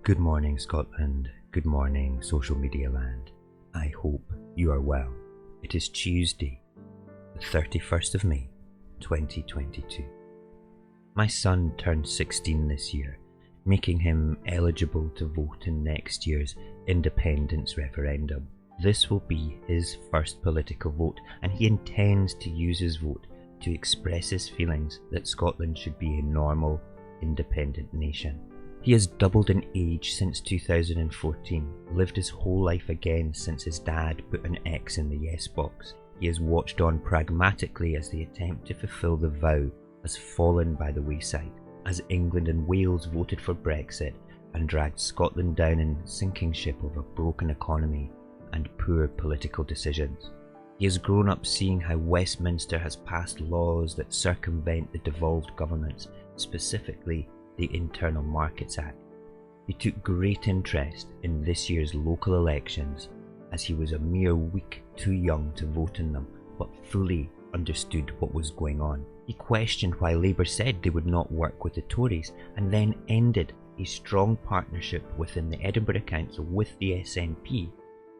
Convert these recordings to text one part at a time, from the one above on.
Good morning, Scotland. Good morning, social media land. I hope you are well. It is Tuesday, the 31st of May, 2022. My son turned 16 this year, making him eligible to vote in next year's independence referendum. This will be his first political vote, and he intends to use his vote to express his feelings that Scotland should be a normal, independent nation. He has doubled in age since 2014, lived his whole life again since his dad put an X in the yes box. He has watched on pragmatically as the attempt to fulfil the vow has fallen by the wayside, as England and Wales voted for Brexit and dragged Scotland down in a sinking ship of a broken economy and poor political decisions. He has grown up seeing how Westminster has passed laws that circumvent the devolved governments, specifically the Internal Markets Act. He took great interest in this year's local elections, as he was a mere week too young to vote in them, but fully understood what was going on. He questioned why Labour said they would not work with the Tories, and then ended a strong partnership within the Edinburgh Council with the SNP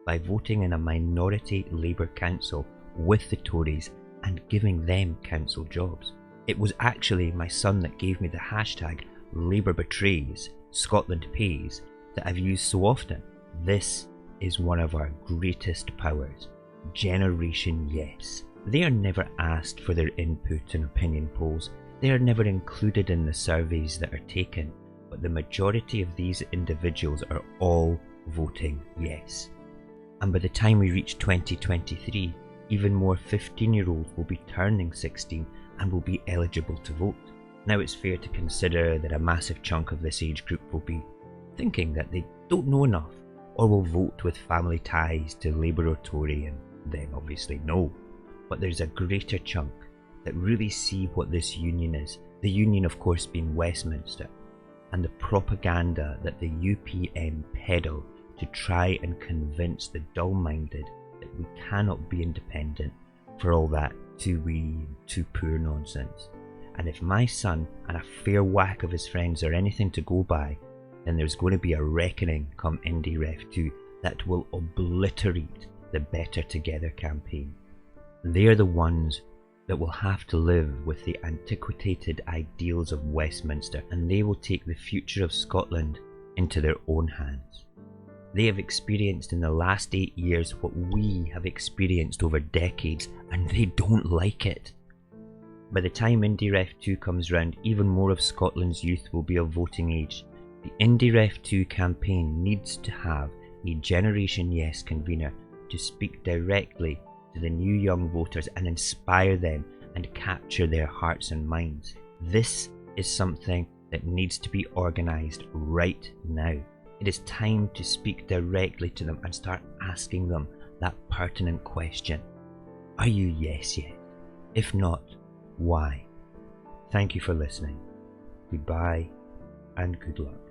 by voting in a minority Labour council with the Tories and giving them council jobs. It was actually my son that gave me the hashtag Labour betrays, Scotland pays that I've used so often. This is one of our greatest powers. Generation Yes. They are never asked for their input in opinion polls. They are never included in the surveys that are taken, but the majority of these individuals are all voting yes. And by the time we reach 2023, even more 15-year-olds will be turning 16 and will be eligible to vote. Now it's fair to consider that a massive chunk of this age group will be thinking that they don't know enough, or will vote with family ties to Labour or Tory and then obviously no. But there's a greater chunk that really see what this union is, the union of course being Westminster, and the propaganda that the UPM peddle to try and convince the dull-minded that we cannot be independent for all that too wee, too poor nonsense. And if my son and a fair whack of his friends are anything to go by, then there's going to be a reckoning come Indy Ref 2 that will obliterate the Better Together campaign. They are the ones that will have to live with the antiquated ideals of Westminster, and they will take the future of Scotland into their own hands. They have experienced in the last 8 years what we have experienced over decades, and they don't like it. By the time Indy Ref 2 comes round, even more of Scotland's youth will be of voting age. The Indy Ref 2 campaign needs to have a Generation Yes convener to speak directly to the new young voters and inspire them and capture their hearts and minds. This is something that needs to be organised right now. It is time to speak directly to them and start asking them that pertinent question. Are you yes yet? If not, why? Thank you for listening. Goodbye and good luck.